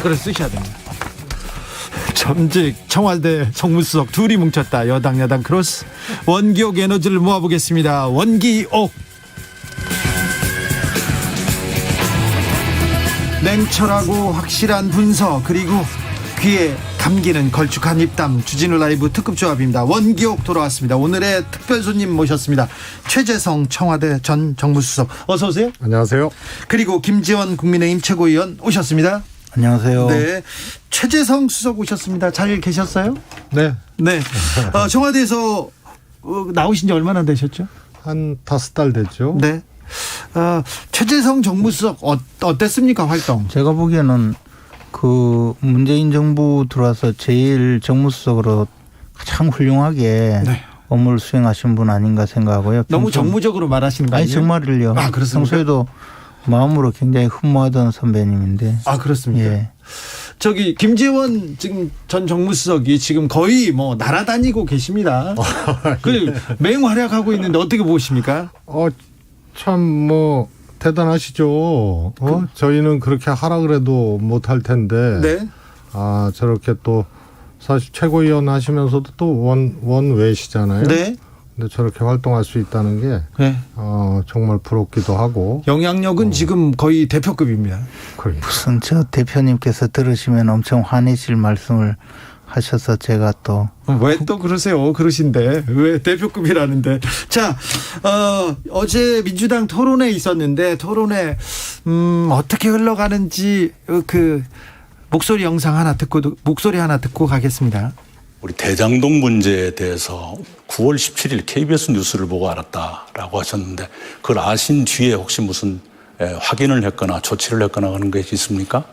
마스크를 쓰셔야 됩니다. 전직 청와대 정무수석 둘이 뭉쳤다. 여당 야당 크로스. 원기옥 에너지를 모아보겠습니다. 원기옥. 냉철하고 확실한 분석, 그리고 귀에 감기는 걸쭉한 입담. 주진우 라이브 특급 조합입니다. 원기옥 돌아왔습니다. 오늘의 특별 손님 모셨습니다. 최재성 청와대 전 정무수석, 어서 오세요. 안녕하세요. 그리고 김지원 국민의힘 최고위원 오셨습니다. 안녕하세요. 네, 최재성 수석 오셨습니다. 잘 계셨어요? 네. 네. 청와대에서 나오신 지 얼마나 되셨죠? 한 5달 됐죠. 네. 최재성 정무수석 어땠습니까, 활동? 제가 보기에는 그 문재인 정부 들어와서 제일 정무수석으로 가장 훌륭하게 네. 업무를 수행하신 분 아닌가 생각하고요. 너무 정무적으로 말하시는 거 아니에요? 아니 정말을요. 그렇습니까? 평소에도 마음으로 굉장히 흠모하던 선배님인데. 그렇습니까? 예. 저기 김재원 지금 전 정무수석이 지금 거의 뭐 날아다니고 계십니다. 그 맹활약하고 있는데 어떻게 보십니까? 참 뭐 대단하시죠. 저희는 그렇게 하라 그래도 못할 텐데. 네. 저렇게 또 사실 최고위원 하시면서도 또 원외시잖아요. 네. 근데 저렇게 활동할 수 있다는 게 네. 정말 부럽기도 하고. 영향력은 지금 거의 대표급입니다. 그래. 무슨 저 대표님께서 들으시면 엄청 화내실 말씀을 하셔서 제가 또. 왜 또 그러세요? 그러신데 왜 대표급이라는데. 자, 어제 민주당 토론회 있었는데 토론회 어떻게 흘러가는지 그 목소리 하나 듣고 가겠습니다. 우리 대장동 문제에 대해서 9월 17일 KBS 뉴스를 보고 알았다라고 하셨는데, 그걸 아신 뒤에 혹시 무슨 확인을 했거나 조치를 했거나 하는 것이 있습니까?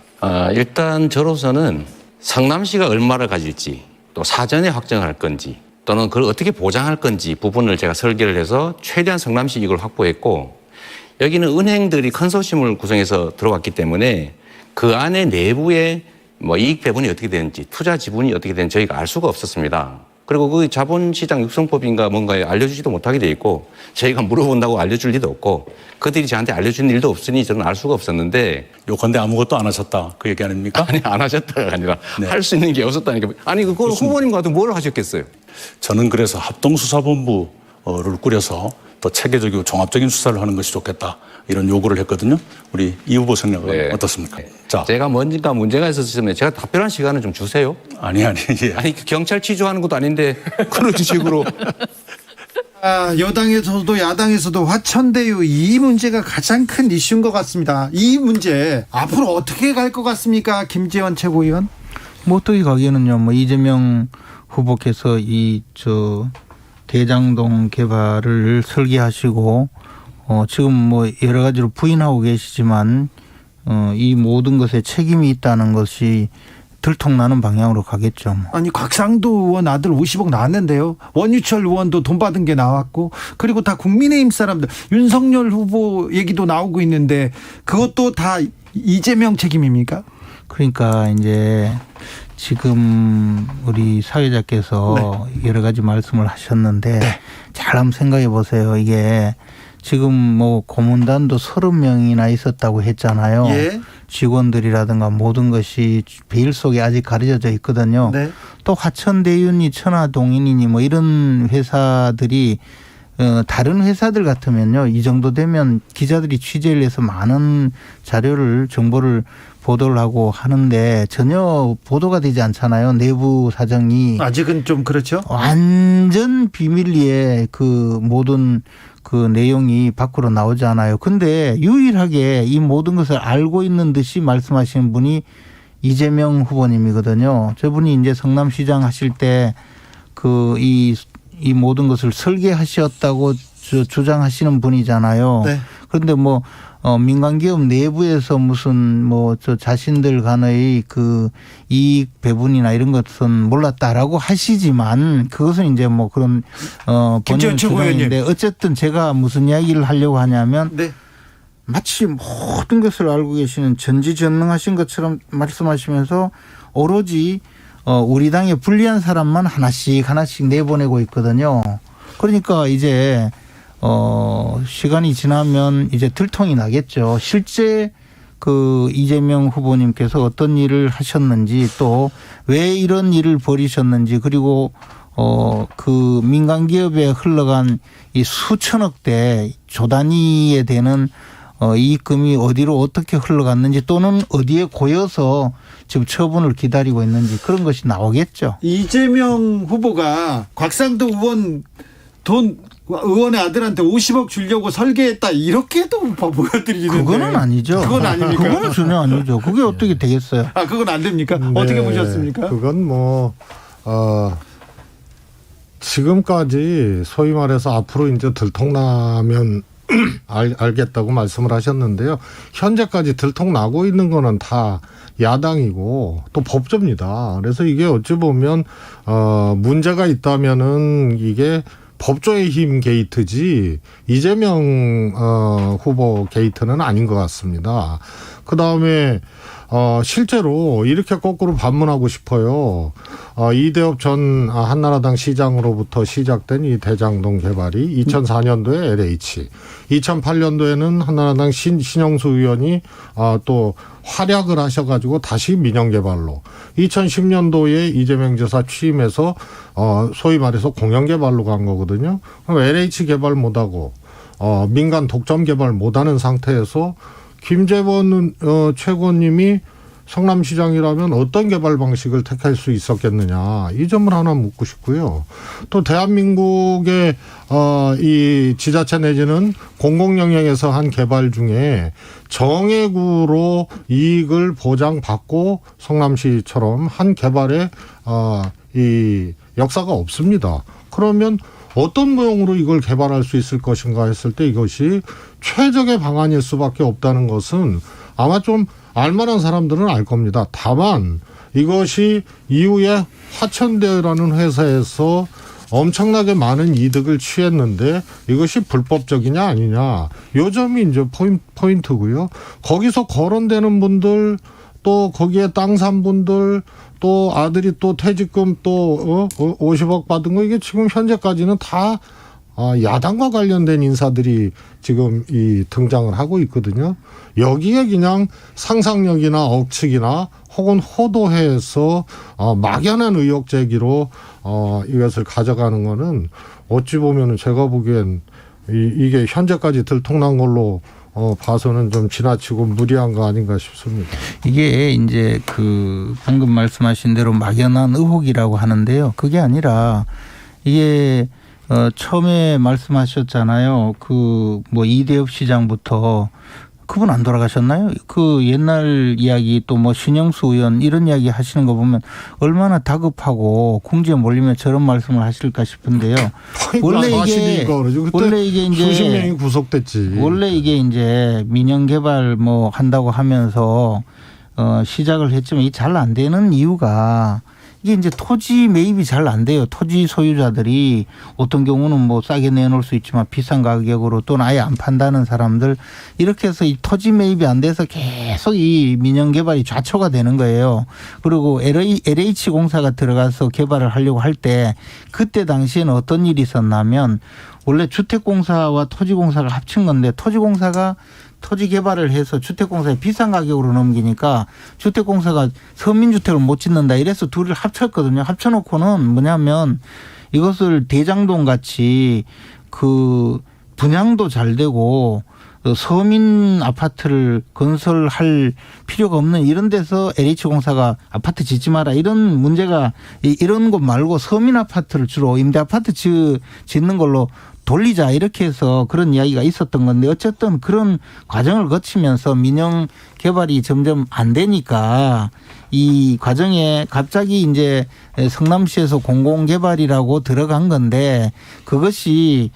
일단 저로서는 성남시가 얼마를 가질지, 또 사전에 확정할 건지, 또는 그걸 어떻게 보장할 건지 부분을 제가 설계를 해서 최대한 성남시 이익을 확보했고, 여기는 은행들이 컨소시엄을 구성해서 들어갔기 때문에 그 안에 내부의 뭐 이익 배분이 어떻게 되는지, 투자 지분이 어떻게 되는지 저희가 알 수가 없었습니다. 그리고 그 자본시장 육성법인가 뭔가에 알려주지도 못하게 돼 있고, 저희가 물어본다고 알려줄 리도 없고, 그들이 저한테 알려준 일도 없으니 저는 알 수가 없었는데. 요컨대 아무것도 안 하셨다, 그 얘기 아닙니까? 아니, 안 하셨다가 아니라 네. 할 수 있는 게 없었다니까. 아니, 그걸 후보님 같은 뭘 하셨겠어요? 저는 그래서 합동수사본부를 꾸려서 더 체계적이고 종합적인 수사를 하는 것이 좋겠다, 이런 요구를 했거든요. 우리 이 후보 생각은 네. 어떻습니까? 자, 제가 뭔가 문제가 있었으면 제가 답변할 시간을 좀 주세요. 아니. 예. 아니, 경찰 취조하는 것도 아닌데 그런 식으로. 여당에서도 야당에서도 화천대유 이 문제가 가장 큰 이슈인 것 같습니다. 이 문제 앞으로 어떻게 갈 것 같습니까, 김재원 최고위원? 뭐 어떻게 가기에는요. 뭐 이재명 후보께서 대장동 개발을 설계하시고 지금 뭐 여러 가지로 부인하고 계시지만 이 모든 것에 책임이 있다는 것이 들통나는 방향으로 가겠죠. 아니, 곽상도 의원 아들 50억 나왔는데요. 원유철 의원도 돈 받은 게 나왔고, 그리고 다 국민의힘 사람들, 윤석열 후보 얘기도 나오고 있는데 그것도 다 이재명 책임입니까? 그러니까 이제 지금 우리 사회자께서 여러 가지 말씀을 하셨는데 잘 한번 생각해 보세요. 이게 지금 뭐 고문단도 30명이나 있었다고 했잖아요. 예. 직원들이라든가 모든 것이 베일 속에 아직 가려져 있거든요. 네. 또 화천대유니 천화동인이니 뭐 이런 회사들이 다른 회사들 같으면요, 이 정도 되면 기자들이 취재를 해서 많은 정보를 보도를 하고 하는데 전혀 보도가 되지 않잖아요. 내부 사정이. 아직은 좀 그렇죠. 완전 비밀리에 그 모든 그 내용이 밖으로 나오지 않아요. 근데 유일하게 이 모든 것을 알고 있는 듯이 말씀하시는 분이 이재명 후보님이거든요. 저분이 이제 성남시장 하실 때 이 모든 것을 설계하셨다고 주장하시는 분이잖아요. 네. 그런데 뭐 민간기업 내부에서 무슨 자신들 간의 그 이익 배분이나 이런 것은 몰랐다라고 하시지만 그것은 이제 뭐 그런 본인 주장인데, 어쨌든 제가 무슨 이야기를 하려고 하냐면 마치 모든 것을 알고 계시는 전지전능하신 것처럼 말씀하시면서 오로지 우리 당에 불리한 사람만 하나씩 내보내고 있거든요. 그러니까 이제 시간이 지나면 이제 들통이 나겠죠. 실제 그 이재명 후보님께서 어떤 일을 하셨는지 또 왜 이런 일을 벌이셨는지 그리고 그 민간 기업에 흘러간 이 수천억대 조 단위에 되는 이익금이 어디로 어떻게 흘러갔는지 또는 어디에 고여서 지금 처분을 기다리고 있는지 그런 것이 나오겠죠. 이재명 후보가 곽상도 의원 의원의 아들한테 50억 주려고 설계했다 이렇게도 보여드리는데 그거는 아니죠. 그건 아닙니까? 그거는 전혀 아니죠. 그게 어떻게 되겠어요? 아 그건 안 됩니까? 네, 어떻게 보셨습니까? 그건 뭐 지금까지 소위 말해서 앞으로 이제 들통나면 알겠다고 말씀을 하셨는데요. 현재까지 들통나고 있는 거는 다 야당이고 또 법조입니다. 그래서 이게 어찌 보면 문제가 있다면은 이게 법조의 힘 게이트지 이재명 후보 게이트는 아닌 것 같습니다. 그다음에 실제로 이렇게 거꾸로 반문하고 싶어요. 이대업 전 한나라당 시장으로부터 시작된 이 대장동 개발이 2004년도에 LH, 2008년도에는 한나라당 신영수 의원이 또 활약을 하셔가지고 다시 민영개발로, 2010년도에 이재명 지사 취임해서 소위 말해서 공영개발로 간 거거든요. 그럼 LH 개발 못하고 민간 독점 개발 못하는 상태에서 김재원 최고님이 성남시장이라면 어떤 개발 방식을 택할 수 있었겠느냐, 이 점을 하나 묻고 싶고요. 또 대한민국의 이 지자체 내지는 공공 영역에서 한 개발 중에 정액으로 이익을 보장받고 성남시처럼 한 개발에 이 역사가 없습니다. 그러면 어떤 모형으로 이걸 개발할 수 있을 것인가 했을 때 이것이 최적의 방안일 수밖에 없다는 것은 아마 좀 알만한 사람들은 알 겁니다. 다만 이것이 이후에 화천대유라는 회사에서 엄청나게 많은 이득을 취했는데 이것이 불법적이냐 아니냐, 요 점이 이제 포인트고요. 거기서 거론되는 분들, 또 거기에 땅 산 분들, 또 아들이 또 퇴직금 또 50억 받은 거, 이게 지금 현재까지는 다 야당과 관련된 인사들이 지금 이 등장을 하고 있거든요. 여기에 그냥 상상력이나 억측이나 혹은 호도해서 막연한 의혹 제기로 이것을 가져가는 거는 어찌 보면은 제가 보기엔 이게 현재까지 들통난 걸로 봐서는 좀 지나치고 무리한 거 아닌가 싶습니다. 이게 이제 그 방금 말씀하신 대로 막연한 의혹이라고 하는데요. 그게 아니라 이게 처음에 말씀하셨잖아요. 그 뭐 이대업 시장부터 그분 안 돌아가셨나요? 그 옛날 이야기 또 뭐 신영수 의원 이런 이야기 하시는 거 보면 얼마나 다급하고 궁지에 몰리면 저런 말씀을 하실까 싶은데요. 원래 이게 이제 수십 명이 구속됐지. 원래 이게 이제 민영 개발 뭐 한다고 하면서 시작을 했지만 이 잘 안 되는 이유가 이게 이제 토지 매입이 잘 안 돼요. 토지 소유자들이 어떤 경우는 뭐 싸게 내놓을 수 있지만 비싼 가격으로 또는 아예 안 판다는 사람들, 이렇게 해서 이 토지 매입이 안 돼서 계속 이 민영 개발이 좌초가 되는 거예요. 그리고 LH 공사가 들어가서 개발을 하려고 할 때 그때 당시에는 어떤 일이 있었냐면 원래 주택공사와 토지공사가 합친 건데 토지공사가 토지 개발을 해서 주택공사에 비싼 가격으로 넘기니까 주택공사가 서민주택을 못 짓는다 이래서 둘을 합쳤거든요. 합쳐놓고는 뭐냐면 이것을 대장동 같이 그 분양도 잘 되고 서민 아파트를 건설할 필요가 없는 이런 데서 LH공사가 아파트 짓지 마라 이런 문제가, 이런 것 말고 서민 아파트를 주로 임대 아파트 짓는 걸로 돌리자 이렇게 해서 그런 이야기가 있었던 건데, 어쨌든 그런 과정을 거치면서 민영 개발이 점점 안 되니까 이 과정에 갑자기 이제 성남시에서 공공개발이라고 들어간 건데, 그것이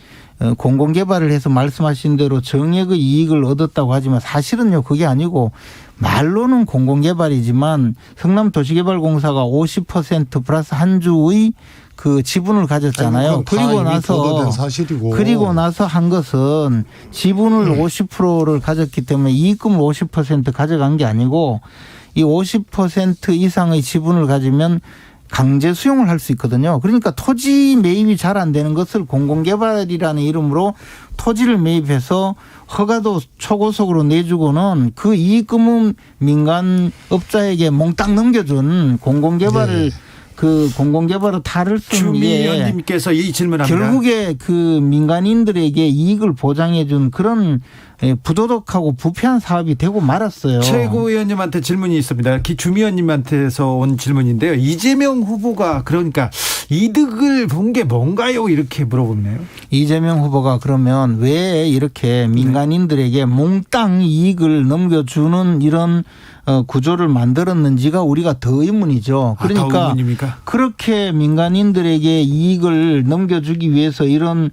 공공개발을 해서 말씀하신 대로 정액의 이익을 얻었다고 하지만 사실은요 그게 아니고 말로는 공공개발이지만 성남도시개발공사가 50% 플러스 한 주의 그 지분을 가졌잖아요. 그리고 나서 한 것은 지분을 50%를 가졌기 때문에 이익금을 50% 가져간 게 아니고, 이 50% 이상의 지분을 가지면 강제 수용을 할 수 있거든요. 그러니까 토지 매입이 잘 안 되는 것을 공공개발이라는 이름으로 토지를 매입해서 허가도 초고속으로 내주고는 그 이익금은 민간업자에게 몽땅 넘겨준 공공개발을 네. 그 공공개발을 탈을 쓴 주미 게 의원님께서 이 질문합니다. 결국에 그 민간인들에게 이익을 보장해준 그런 부도덕하고 부패한 사업이 되고 말았어요. 최고위원님한테 질문이 있습니다. 주미 의원님한테서 온 질문인데요. 이재명 후보가 그러니까 이득을 본 게 뭔가요? 이렇게 물어보네요. 이재명 후보가 그러면 왜 이렇게 민간인들에게 몽땅 이익을 넘겨주는 이런 구조를 만들었는지가 우리가 더 의문이죠. 더 그러니까 의문입니까? 그렇게 민간인들에게 이익을 넘겨주기 위해서 이런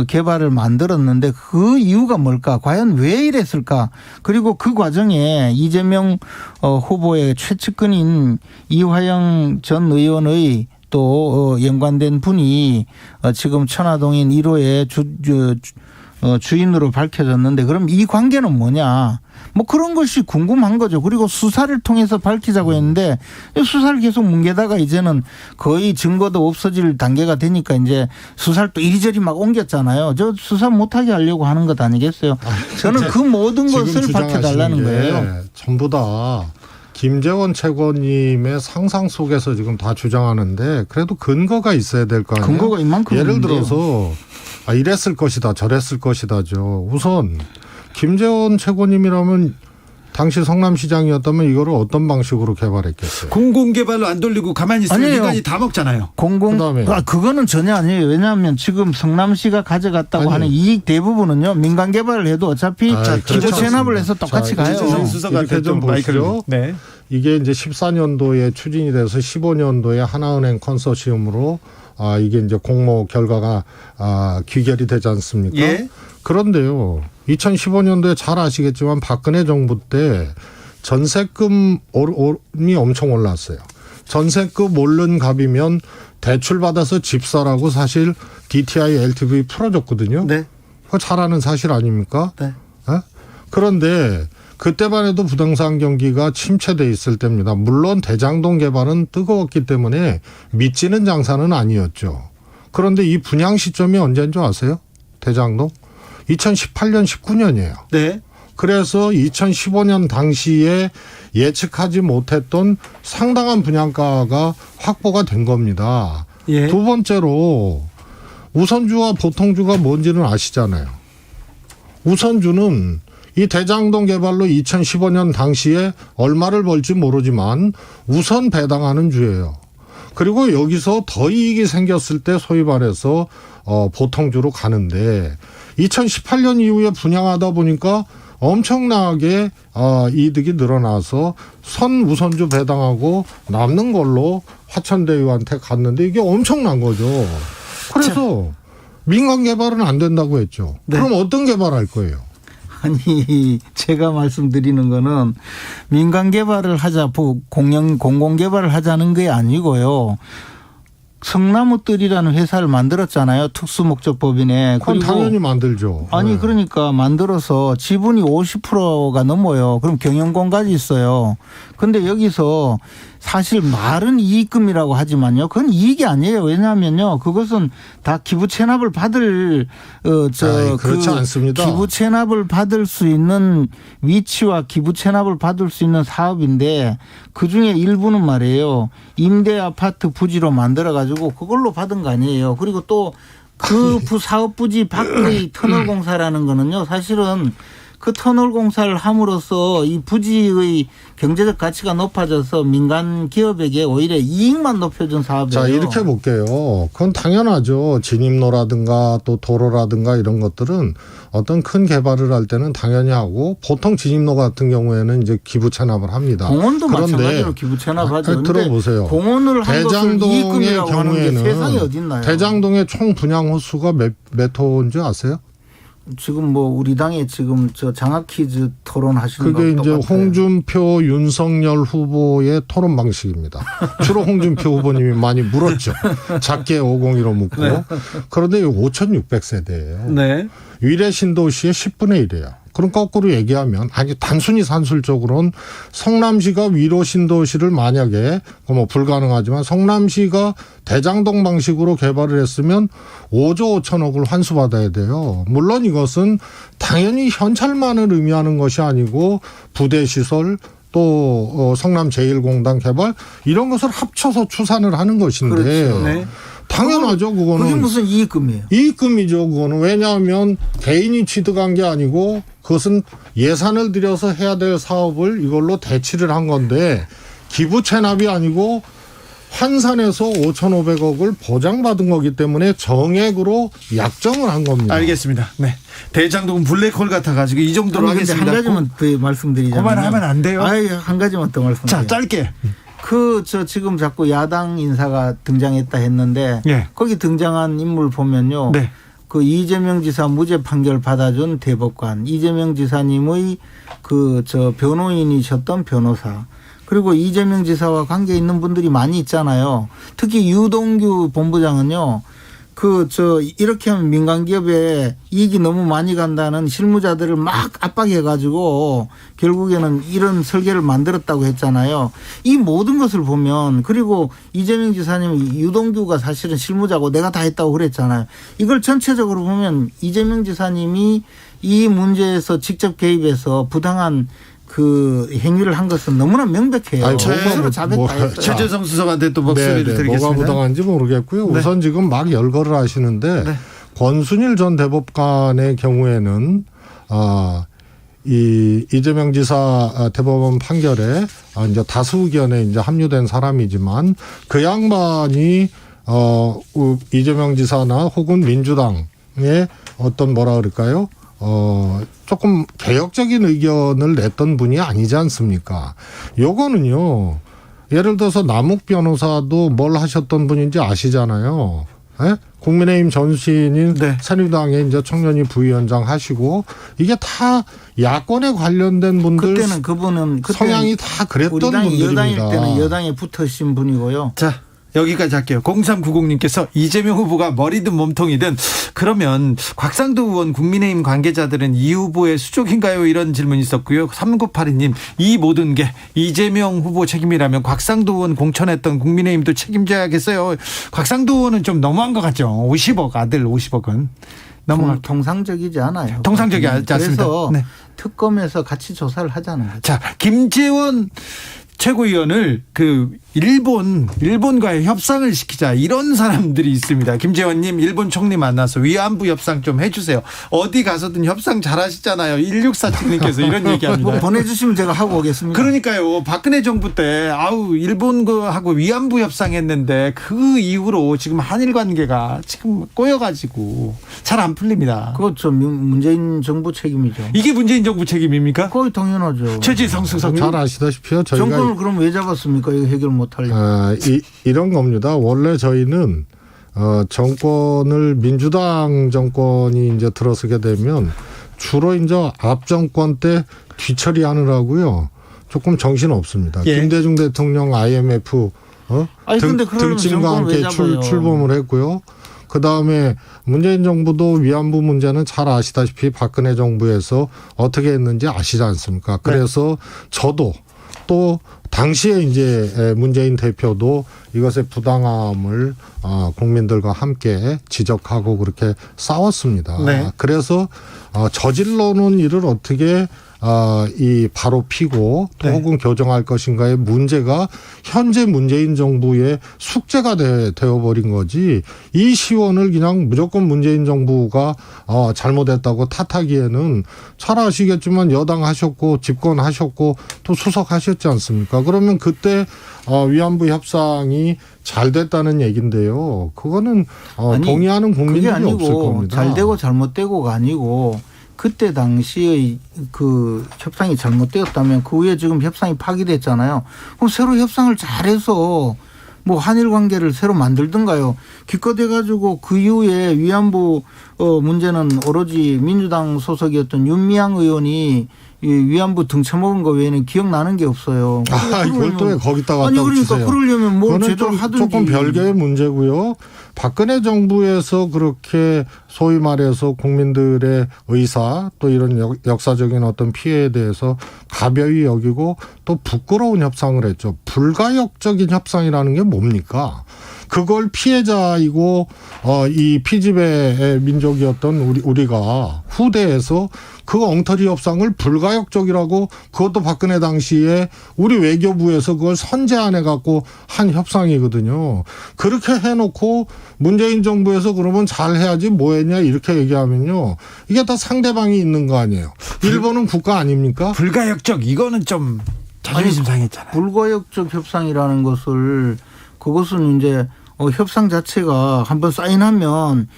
개발을 만들었는데 그 이유가 뭘까? 과연 왜 이랬을까? 그리고 그 과정에 이재명 후보의 최측근인 이화영 전 의원의 또 연관된 분이 지금 천화동인 1호의 주인으로 밝혀졌는데 그럼 이 관계는 뭐냐? 뭐 그런 것이 궁금한 거죠. 그리고 수사를 통해서 밝히자고 했는데 수사를 계속 뭉개다가 이제는 거의 증거도 없어질 단계가 되니까 이제 수사를 또 이리저리 막 옮겼잖아요. 저 수사 못하게 하려고 하는 것 아니겠어요? 저는 그 모든 것을 밝혀달라는 거예요. 전부 다 김재원 최고님의 상상 속에서 지금 다 주장하는데 그래도 근거가 있어야 될 거 아니에요. 근거가 이만큼 예를 있는데요. 들어서 이랬을 것이다 저랬을 것이다죠. 우선 김재원 최고님이라면 당시 성남시장이었다면 이거를 어떤 방식으로 개발했겠어요. 공공개발로 안 돌리고 가만히 있으면 아니에요. 민간이 다 먹잖아요. 그다음에. 그거는 전혀 아니에요. 왜냐하면 지금 성남시가 가져갔다고 아니. 하는 이익 대부분은요 민간 개발을 해도 어차피 그렇지 기부 체납을 않습니다. 해서 똑같이 자, 가요. 이재성 수석한테 이렇게 좀 좀 마이크를. 보시죠. 네. 이게 이제 14년도에 추진이 돼서 15년도에 하나은행 컨소시엄으로 이게 이제 공모 결과가 귀결이 되지 않습니까? 예. 그런데요. 2015년도에 잘 아시겠지만 박근혜 정부 때 전세금이 엄청 올랐어요. 전세금 오른 값이면 대출 받아서 집 사라고 사실 DTI, LTV 풀어줬거든요. 네. 그거 잘 아는 사실 아닙니까? 네. 그런데 그때만 해도 부동산 경기가 침체돼 있을 때입니다. 물론 대장동 개발은 뜨거웠기 때문에 미치는 장사는 아니었죠. 그런데 이 분양 시점이 언제인 줄 아세요? 대장동? 2018년, 19년이에요. 네. 그래서 2015년 당시에 예측하지 못했던 상당한 분양가가 확보가 된 겁니다. 예. 두 번째로 우선주와 보통주가 뭔지는 아시잖아요. 우선주는 이 대장동 개발로 2015년 당시에 얼마를 벌지 모르지만 우선 배당하는 주예요. 그리고 여기서 더 이익이 생겼을 때 소위 말해서 보통주로 가는데 2018년 이후에 분양하다 보니까 엄청나게 이득이 늘어나서 선 우선주 배당하고 남는 걸로 화천대유한테 갔는데 이게 엄청난 거죠. 그래서 민간 개발은 안 된다고 했죠. 네. 그럼 어떤 개발할 거예요? 아니 제가 말씀드리는 거는 민간 개발을 하자 공공 개발을 하자는 게 아니고요. 성나무뜰이라는 회사를 만들었잖아요. 특수목적법인에. 그건 당연히 만들죠. 아니 네. 그러니까 만들어서 지분이 50%가 넘어요. 그럼 경영권까지 있어요. 근데 여기서 사실 말은 이익금이라고 하지만요. 그건 이익이 아니에요. 왜냐하면요. 그것은 다 기부 체납을 받을 그렇지 않습니다. 기부 체납을 받을 수 있는 위치와 기부 체납을 받을 수 있는 사업인데 그중에 일부는 말이에요. 임대 아파트 부지로 만들어 가지고 그걸로 받은 거 아니에요. 그리고 또 그 사업 부지 밖의 터널 공사라는 거는요. 사실은 그 터널 공사를 함으로써 이 부지의 경제적 가치가 높아져서 민간 기업에게 오히려 이익만 높여준 사업이에요. 자, 이렇게 볼게요. 그건 당연하죠. 진입로라든가 또 도로라든가 이런 것들은 어떤 큰 개발을 할 때는 당연히 하고 보통 진입로 같은 경우에는 이제 기부 체납을 합니다. 공원도 그런데 마찬가지로 기부 체납하죠. 들어보세요. 공원을 한 것을 대장동의 이익금이라고 하는 게 세상에 어디 있나요? 대장동의 총 분양 호수가 몇 호인지 아세요? 지금 뭐 우리 당에 지금 저 장학 퀴즈 토론하시는 거 그게 이제 똑같아요. 홍준표, 윤석열 후보의 토론 방식입니다. 주로 홍준표 후보님이 많이 물었죠. 작게 501로 묻고. 네. 그런데 5,600세대예요. 네. 위례 신도시의 10분의 1이에요. 그럼 거꾸로 얘기하면 아니 단순히 산술적으로는 성남시가 위로 신도시를 만약에 뭐 불가능하지만 성남시가 대장동 방식으로 개발을 했으면 5조 5천억을 환수받아야 돼요. 물론 이것은 당연히 현찰만을 의미하는 것이 아니고 부대시설 또 성남 제1공단 개발 이런 것을 합쳐서 추산을 하는 것인데 그렇죠. 네. 당연하죠. 그거는. 그게 무슨 이익금이에요? 이익금이죠. 그거는. 왜냐하면 개인이 취득한 게 아니고 그것은 예산을 들여서 해야 될 사업을 이걸로 대치를 한 건데 기부 체납이 아니고 환산해서 5,500억을 보장받은 거기 때문에 정액으로 약정을 한 겁니다. 알겠습니다. 네. 대장동은 블랙홀 같아가지고 이 정도로 아니, 근데 하겠습니다. 한 가지만 더 말씀드리자면. 그만하면 안 돼요. 아니, 한 가지만 더 말씀드려요. 자, 짧게. 지금 자꾸 야당 인사가 등장했다 했는데 예. 거기 등장한 인물 보면요. 네. 그 이재명 지사 무죄 판결 받아준 대법관, 이재명 지사님의 변호인이셨던 변호사, 그리고 이재명 지사와 관계 있는 분들이 많이 있잖아요. 특히 유동규 본부장은요. 이렇게 하면 민간 기업에 이익이 너무 많이 간다는 실무자들을 막 압박해가지고 결국에는 이런 설계를 만들었다고 했잖아요. 이 모든 것을 보면, 그리고 이재명 지사님 유동규가 사실은 실무자고 내가 다 했다고 그랬잖아요. 이걸 전체적으로 보면 이재명 지사님이 이 문제에서 직접 개입해서 부당한 행위를 한 것은 너무나 명백해요. 아니, 서로 자백 다 했어요. 최재성 수석한테 또 목소리를 드리겠습니다. 뭐가 부당한지 모르겠고요. 네. 우선 지금 막 열거를 하시는데 네. 권순일 전 대법관의 경우에는 이재명 지사 대법원 판결에 이제 다수 의견에 이제 합류된 사람이지만 그 양반이 이재명 지사나 혹은 민주당의 어떤 뭐라 그럴까요? 조금 개혁적인 의견을 냈던 분이 아니지 않습니까? 요거는요, 예를 들어서 남욱 변호사도 뭘 하셨던 분인지 아시잖아요. 예? 국민의힘 전신인 네. 새누리당의 이제 청년위 부위원장 하시고 이게 다 야권에 관련된 분들 그때는 성향이 다 그랬던 우리 당이 분들입니다. 여당일 때는 여당에 붙으신 분이고요. 자, 여기까지 할게요. 0390님께서 이재명 후보가 머리든 몸통이든 그러면 곽상도 의원 국민의힘 관계자들은 이 후보의 수족인가요? 이런 질문이 있었고요. 3982님, 이 모든 게 이재명 후보 책임이라면 곽상도 의원 공천했던 국민의힘도 책임져야겠어요. 곽상도 의원은 좀 너무한 것 같죠. 50억, 아들 50억은. 너무 통상적이지 않아요. 통상적이지 않습니다. 그래서 네. 특검에서 같이 조사를 하자는 거죠. 자, 김재원 최고위원을 일본과의 협상을 시키자 이런 사람들이 있습니다. 김재원님 일본 총리 만나서 위안부 협상 좀 해주세요. 어디 가서든 협상 잘하시잖아요. 1647님께서 이런 얘기합니다. 보내주시면 제가 하고 오겠습니다. 그러니까요. 박근혜 정부 때 일본하고 위안부 협상했는데 그 이후로 지금 한일 관계가 지금 꼬여가지고 잘 안 풀립니다. 그렇죠. 문재인 정부 책임이죠. 이게 문재인 정부 책임입니까? 거의 당연하죠. 최재성 수석님. 잘 아시다시피요. 저희가 정권을 그럼 왜 잡았습니까? 이거 해결 못하려고. 이런 겁니다. 원래 저희는 정권을 민주당 정권이 이제 들어서게 되면 주로 이제 앞 정권 때 뒤처리하느라고요. 조금 정신 없습니다. 예. 김대중 대통령 IMF 등짐과 함께 출범을 했고요. 그 다음에 문재인 정부도 위안부 문제는 잘 아시다시피 박근혜 정부에서 어떻게 했는지 아시지 않습니까? 그래서 저도 또 당시에 이제 문재인 대표도 이것의 부당함을 국민들과 함께 지적하고 그렇게 싸웠습니다. 네. 그래서 저질러 놓은 일을 어떻게 바로 피고 또 네. 혹은 교정할 것인가의 문제가 현재 문재인 정부의 숙제가 되어버린 거지 이 시원을 그냥 무조건 문재인 정부가 잘못했다고 탓하기에는 잘 아시겠지만 여당 하셨고 집권하셨고 또 수석하셨지 않습니까? 그러면 그때 위안부 협상이 잘 됐다는 얘긴데요. 그거는 동의하는 국민들이 그게 아니고 없을 겁니다. 잘 되고 잘못되고가 아니고 그때 당시의 그 협상이 잘못되었다면 그 후에 지금 협상이 파기됐잖아요. 그럼 새로 협상을 잘해서 뭐 한일 관계를 새로 만들든가요. 기껏해가지고 그 이후에 위안부 문제는 오로지 민주당 소속이었던 윤미향 의원이 이 위안부 등쳐먹은 거 외에는 기억나는 게 없어요. 이걸 또 왜 거기다 갖다 아니 그러니까 붙이세요? 그러려면 뭘 그거는 제대로 하든지. 조금 별개의 문제고요. 박근혜 정부에서 그렇게 소위 말해서 국민들의 의사 또 이런 역사적인 어떤 피해에 대해서 가벼이 여기고 또 부끄러운 협상을 했죠. 불가역적인 협상이라는 게 뭡니까? 그걸 피해자이고 이 피지배의 민족이었던 우리가 후대에서 그 엉터리 협상을 불가역적이라고, 그것도 박근혜 당시에 우리 외교부에서 그걸 선제안해 갖고 한 협상이거든요. 그렇게 해놓고 문재인 정부에서 그러면 잘해야지 뭐 했냐 이렇게 얘기하면요, 이게 다 상대방이 있는 거 아니에요. 일본은 국가 아닙니까? 불가역적, 이거는 좀 자존심 상했잖아요. 불가역적 협상이라는 것을, 그것은 이제 협상 자체가 한번 사인하면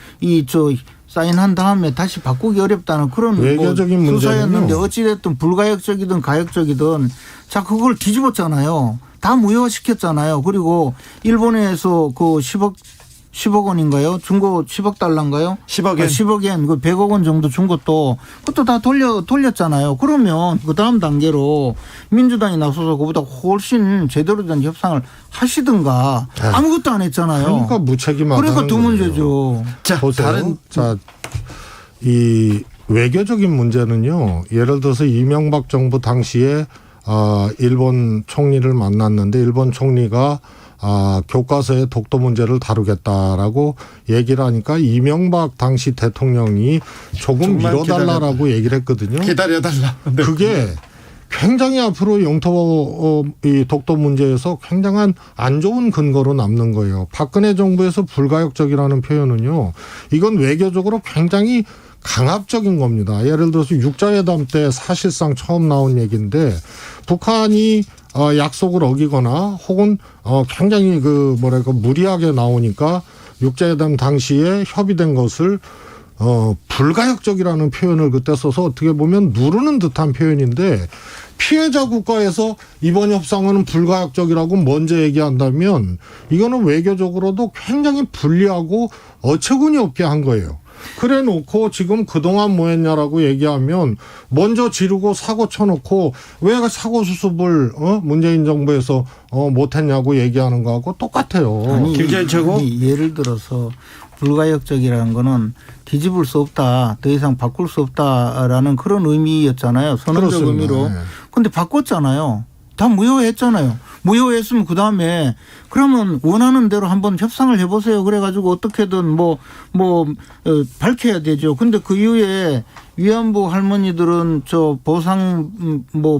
사인한 다음에 다시 바꾸기 어렵다는 그런 외교적인 문제는요. 수사였는데, 어찌됐든 불가역적이든 가역적이든 자 그걸 뒤집었잖아요. 다 무효화시켰잖아요. 그리고 일본에서 그 10억 원인가요? 준 거 10억 달러인가요? 10억 엔. 10억 엔, 그 100억 원 정도 준 것도 그것도 다 돌렸잖아요. 그러면 그 다음 단계로 민주당이 나서서 그보다 훨씬 제대로 된 협상을 하시든가 아무것도 안 했잖아요. 그러니까 무책임하다는 그러니까 두 거예요. 문제죠. 자, 보세요. 이 외교적인 문제는요, 예를 들어서 이명박 정부 당시에 일본 총리를 만났는데 일본 총리가 교과서에 독도 문제를 다루겠다라고 얘기를 하니까 이명박 당시 대통령이 조금 미뤄달라라고 얘기를 했거든요. 기다려달라. 네. 그게 굉장히 앞으로 영토 이 독도 문제에서 굉장한 안 좋은 근거로 남는 거예요. 박근혜 정부에서 불가역적이라는 표현은요, 이건 외교적으로 굉장히 강압적인 겁니다. 예를 들어서 육자회담 때 사실상 처음 나온 얘기인데, 북한이 약속을 어기거나 혹은 굉장히 무리하게 나오니까 육자회담 당시에 협의된 것을 불가역적이라는 표현을 그때 써서 어떻게 보면 누르는 듯한 표현인데, 피해자 국가에서 이번 협상은 불가역적이라고 먼저 얘기한다면 이거는 외교적으로도 굉장히 불리하고 어처구니 없게 한 거예요. 그래 놓고 지금 그동안 뭐 했냐라고 얘기하면 먼저 지르고 사고 쳐놓고 왜 사고 수습을 문재인 정부에서 못했냐고 얘기하는 거하고 똑같아요. 아니, 김재현 최고? 예를 들어서 불가역적이라는 거는 뒤집을 수 없다, 더 이상 바꿀 수 없다라는 그런 의미였잖아요. 선언적 그렇습니다. 의미로. 네. 근데 바꿨잖아요. 다 무효했잖아요. 무효했으면 그다음에 그러면 원하는 대로 한번 협상을 해보세요. 그래가지고 어떻게든 밝혀야 되죠. 근데 그 이후에 위안부 할머니들은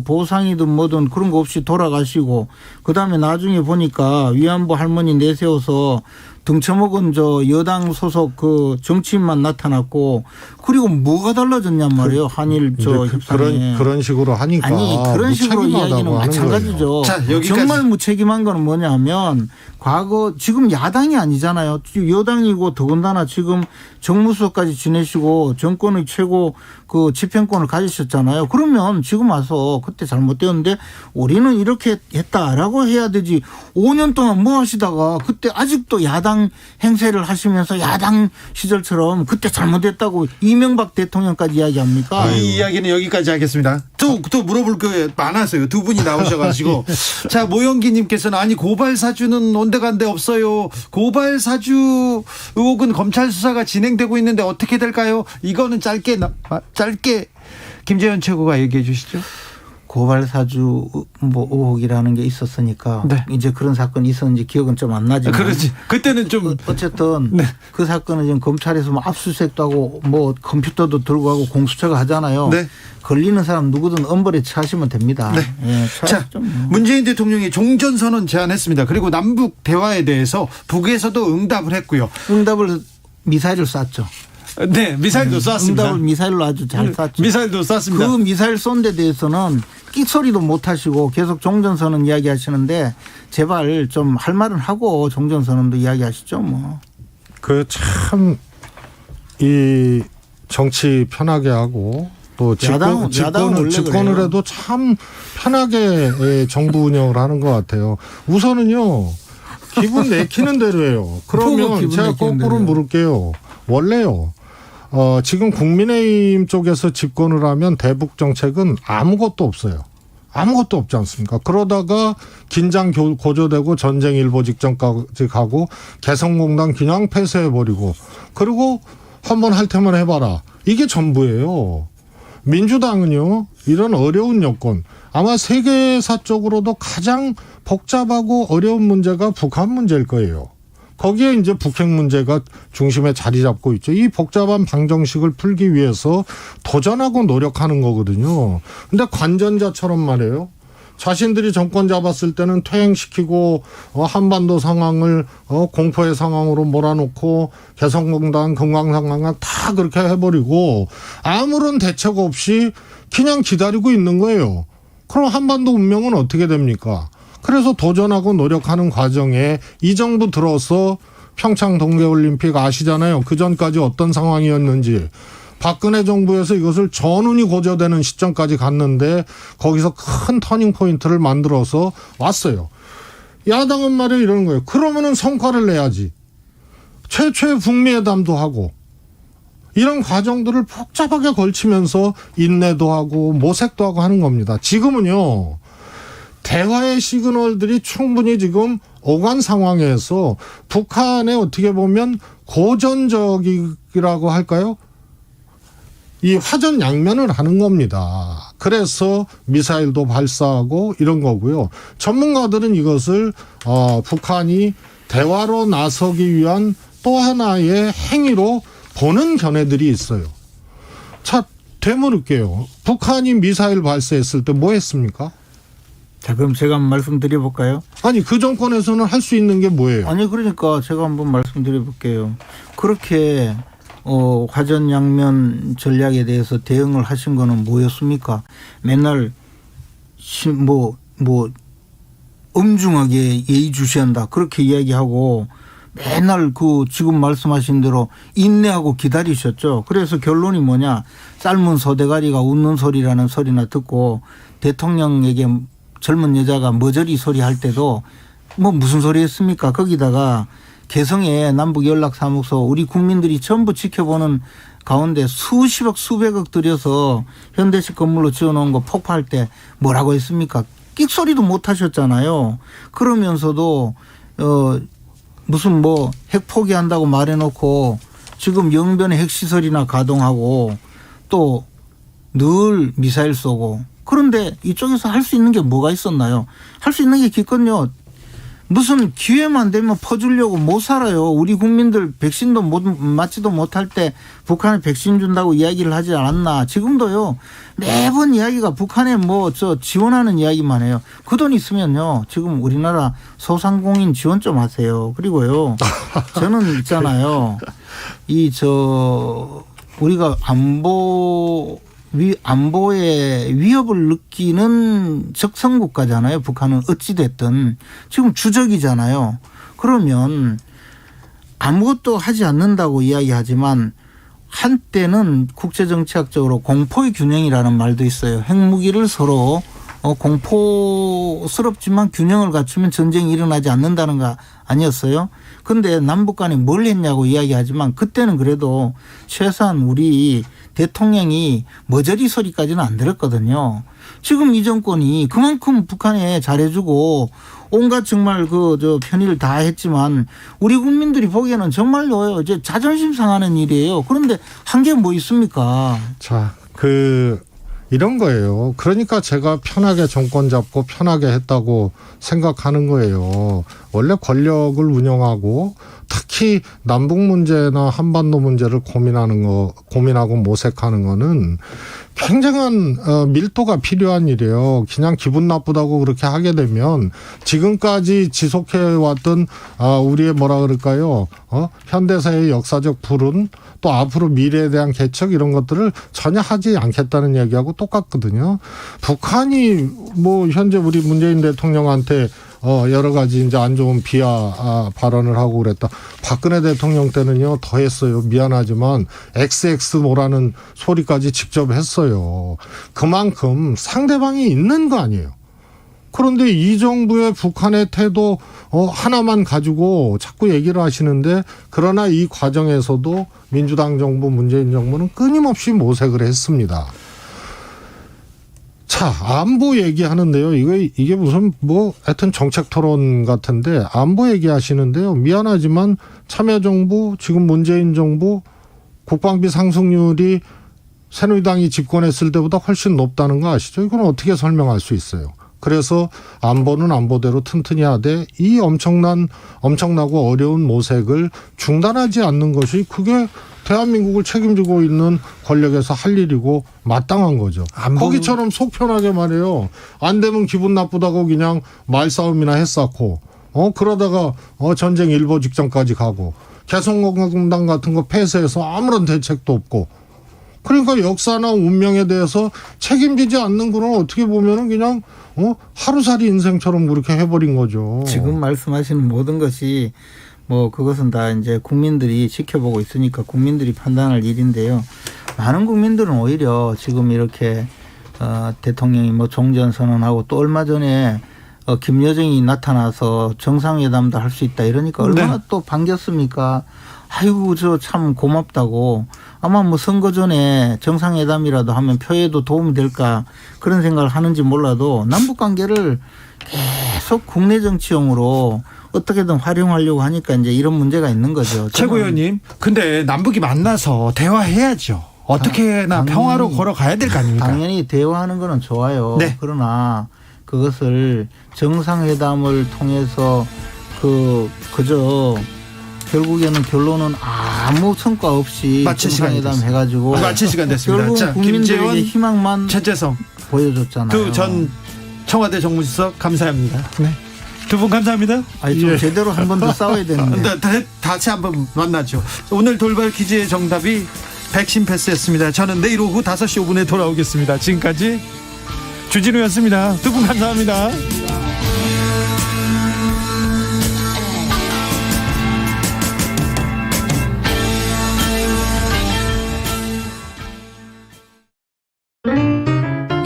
보상이든 뭐든 그런 거 없이 돌아가시고, 그다음에 나중에 보니까 위안부 할머니 내세워서 등쳐먹은 여당 소속 그 정치인만 나타났고, 그리고 뭐가 달라졌냔 말이에요. 한일 협상에. 그런 식으로 하니까. 아니, 그런 식으로 이야기는 무책임하다고 하는 마찬가지죠. 자, 여기까지. 정말 무책임한 건 뭐냐면, 과거 지금 야당이 아니잖아요. 여당이고 더군다나 지금 정무수석까지 지내시고 정권의 최고 그 집행권을 가지셨잖아요. 그러면 지금 와서 그때 잘못되었는데 우리는 이렇게 했다라고 해야 되지. 5년 동안 뭐 하시다가 그때 아직도 야당 행세를 하시면서 야당 시절처럼 그때 잘못했다고 이명박 대통령까지 이야기합니까? 이 이야기는 여기까지 하겠습니다. 또 물어볼 게 많았어요. 두 분이 나오셔가지고. 자, 모영기님께서는 아니 고발 사주는 온데간데 없어요. 고발 사주 의혹은 검찰 수사가 진행되고 있는데 어떻게 될까요? 이거는 짧게 김재현 최고가 얘기해 주시죠. 고발 사주 의혹이라는 게 있었으니까 네. 이제 그런 사건이 있었는지 기억은 좀 안 나지만 그렇지. 그때는 좀 어쨌든 네. 그 사건은 지금 검찰에서 압수수색도 하고 컴퓨터도 들고 하고 공수처가 하잖아요. 네. 걸리는 사람 누구든 엄벌에 처하시면 됩니다. 네. 예, 자, 문재인 대통령이 종전선언 제안했습니다. 그리고 남북 대화에 대해서 북에서도 응답을 했고요. 응답을 미사일을 쐈죠. 네, 미사일도 쐈습니다. 응답을 미사일로 아주 잘 쐈죠. 미사일도 쐈습니다. 그 미사일 쏜 데 대해서는 끽소리도 못 하시고 계속 종전선언 이야기 하시는데, 제발 좀 할 말은 하고 종전선언도 이야기 하시죠 뭐. 이 정치 편하게 하고 또 집권을 해도 참 편하게 정부 운영을 하는 것 같아요. 우선은요, 기분 내키는 대로 해요. 그러면 제가 거꾸로 물을게요. 원래요, 지금 국민의힘 쪽에서 집권을 하면 대북 정책은 아무것도 없어요. 아무것도 없지 않습니까? 그러다가 긴장 고조되고 전쟁 일보 직전까지 가고 개성공단 그냥 폐쇄해버리고 그리고 한번 할 테면 해봐라. 이게 전부예요. 민주당은요, 이런 어려운 여건, 아마 세계사적으로도 가장 복잡하고 어려운 문제가 북한 문제일 거예요. 거기에 이제 북핵 문제가 중심에 자리 잡고 있죠. 이 복잡한 방정식을 풀기 위해서 도전하고 노력하는 거거든요. 근데 관전자처럼 말이에요. 자신들이 정권 잡았을 때는 퇴행시키고 한반도 상황을 공포의 상황으로 몰아놓고 개성공단, 금강산강 다 그렇게 해버리고 아무런 대책 없이 그냥 기다리고 있는 거예요. 그럼 한반도 운명은 어떻게 됩니까? 그래서 도전하고 노력하는 과정에 이 정부 들어서 평창 동계올림픽 아시잖아요. 그전까지 어떤 상황이었는지. 박근혜 정부에서 이것을 전운이 고조되는 시점까지 갔는데 거기서 큰 터닝포인트를 만들어서 왔어요. 야당은 말이에요, 이러는 거예요. 그러면은 성과를 내야지. 최초의 북미회담도 하고 이런 과정들을 복잡하게 걸치면서 인내도 하고 모색도 하고 하는 겁니다. 지금은요. 대화의 시그널들이 충분히 지금 오간 상황에서 북한에 어떻게 보면 고전적이라고 할까요? 이 화전 양면을 하는 겁니다. 그래서 미사일도 발사하고 이런 거고요. 전문가들은 이것을 북한이 대화로 나서기 위한 또 하나의 행위로 보는 견해들이 있어요. 자, 되물을게요. 북한이 미사일 발사했을 때 뭐 했습니까? 자, 그럼 제가 한번 말씀드려볼까요? 아니, 그 정권에서는 할 수 있는 게 뭐예요? 아니, 그러니까 제가 한번 말씀드려볼게요. 그렇게 화전양면 전략에 대해서 대응을 하신 거는 뭐였습니까? 맨날 엄중하게 예의주시한다 그렇게 이야기하고 맨날 그 지금 말씀하신 대로 인내하고 기다리셨죠. 그래서 결론이 뭐냐? 삶은 소대가리가 웃는 소리라는 소리나 듣고 대통령에게 젊은 여자가 머저리 소리 할 때도 뭐 무슨 소리 했습니까? 거기다가 개성에 남북연락사무소 우리 국민들이 전부 지켜보는 가운데 수십억 수백억 들여서 현대식 건물로 지어놓은 거 폭파할 때 뭐라고 했습니까? 끽소리도 못 하셨잖아요. 그러면서도 무슨 핵 포기한다고 말해놓고 지금 영변의 핵시설이나 가동하고 또 늘 미사일 쏘고 그런데 이쪽에서 할 수 있는 게 뭐가 있었나요? 할 수 있는 게 기껏요. 무슨 기회만 되면 퍼주려고 못 살아요. 우리 국민들 백신도 맞지도 못할 때 북한에 백신 준다고 이야기를 하지 않았나. 지금도요. 매번 이야기가 북한에 지원하는 이야기만 해요. 그 돈 있으면요. 지금 우리나라 소상공인 지원 좀 하세요. 그리고요. 저는 있잖아요. 우리가 안보의 위협을 느끼는 적성국가잖아요. 북한은 어찌됐든. 지금 주적이잖아요. 그러면 아무것도 하지 않는다고 이야기하지만 한때는 국제정치학적으로 공포의 균형이라는 말도 있어요. 핵무기를 서로 공포스럽지만 균형을 갖추면 전쟁이 일어나지 않는다는 거 아니었어요? 그런데 남북 간에 뭘 했냐고 이야기하지만 그때는 그래도 최소한 우리 대통령이 머저리 소리까지는 안 들었거든요. 지금 이 정권이 그만큼 북한에 잘해주고 온갖 정말 편의를 다 했지만 우리 국민들이 보기에는 정말로 이제 자존심 상하는 일이에요. 그런데 한 게 뭐 있습니까? 자, 이런 거예요. 그러니까 제가 편하게 정권 잡고 편하게 했다고 생각하는 거예요. 원래 권력을 운영하고 특히 남북 문제나 한반도 문제를 고민하고 모색하는 거는 굉장한 밀도가 필요한 일이에요. 그냥 기분 나쁘다고 그렇게 하게 되면 지금까지 지속해왔던 우리의 현대사의 역사적 불운 또 앞으로 미래에 대한 개척 이런 것들을 전혀 하지 않겠다는 얘기하고 똑같거든요. 북한이 현재 우리 문재인 대통령한테 여러 가지 이제 안 좋은 비하 발언을 하고 그랬다. 박근혜 대통령 때는요 더 했어요. 미안하지만 XX모라는 소리까지 직접 했어요. 그만큼 상대방이 있는 거 아니에요. 그런데 이 정부의 북한의 태도 하나만 가지고 자꾸 얘기를 하시는데 그러나 이 과정에서도 민주당 정부 문재인 정부는 끊임없이 모색을 했습니다. 자, 안보 얘기하는데요. 이게 무슨 하여튼 정책 토론 같은데 안보 얘기하시는데요. 미안하지만 참여정부, 지금 문재인 정부 국방비 상승률이 새누리당이 집권했을 때보다 훨씬 높다는 거 아시죠? 이건 어떻게 설명할 수 있어요? 그래서 안보는 안보대로 튼튼히 하되 이 엄청나고 어려운 모색을 중단하지 않는 것이 그게 대한민국을 책임지고 있는 권력에서 할 일이고 마땅한 거죠. 거기처럼 속 편하게 말해요. 안 되면 기분 나쁘다고 그냥 말싸움이나 했었고 그러다가 전쟁 일보 직전까지 가고 개성공단 같은 거 폐쇄해서 아무런 대책도 없고 그러니까 역사나 운명에 대해서 책임지지 않는 거는 어떻게 보면은 그냥 하루살이 인생처럼 그렇게 해버린 거죠. 지금 말씀하시는 모든 것이 뭐 그것은 다 이제 국민들이 지켜보고 있으니까 국민들이 판단할 일인데요. 많은 국민들은 오히려 지금 이렇게 대통령이 뭐 종전선언하고 또 얼마 전에 김여정이 나타나서 정상회담도 할 수 있다 이러니까 얼마나 또 반겼습니까? 아이고 저 참 고맙다고. 아마 뭐 선거 전에 정상회담이라도 하면 표에도 도움이 될까 그런 생각을 하는지 몰라도 남북 관계를 계속 국내 정치용으로 어떻게든 활용하려고 하니까 이제 이런 문제가 있는 거죠. 최고위원님, 근데 남북이 만나서 대화해야죠. 어떻게나 평화로 걸어가야 될 거 아닙니까? 당연히 대화하는 거는 좋아요. 네. 그러나 그것을 정상회담을 통해서 그저 결국에는 결론은 아무 성과 없이 마칠 시간이 정상회담 해가지고 마칠 시간 됐습니다. 결국 자, 국민들에게 김재원, 희망만 최재성 보여줬잖아요. 두 전 청와대 정무수석 감사합니다. 네. 두 분 감사합니다. 아니 좀 제대로 한 번 더 싸워야 되는데. 다시 한번 만나죠. 오늘 돌발 퀴즈의 정답이 백신 패스였습니다. 저는 내일 오후 5시 5분에 돌아오겠습니다. 지금까지 주진우였습니다. 두 분 감사합니다.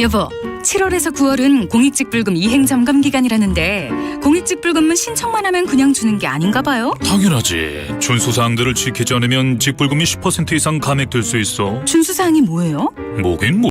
여보, 7월에서 9월은 공익직불금 이행점검 기간이라는데 공익직불금은 신청만 하면 그냥 주는 게 아닌가 봐요? 당연하지. 준수사항들을 지키지 않으면 직불금이 10% 이상 감액될 수 있어. 준수사항이 뭐예요? 뭐긴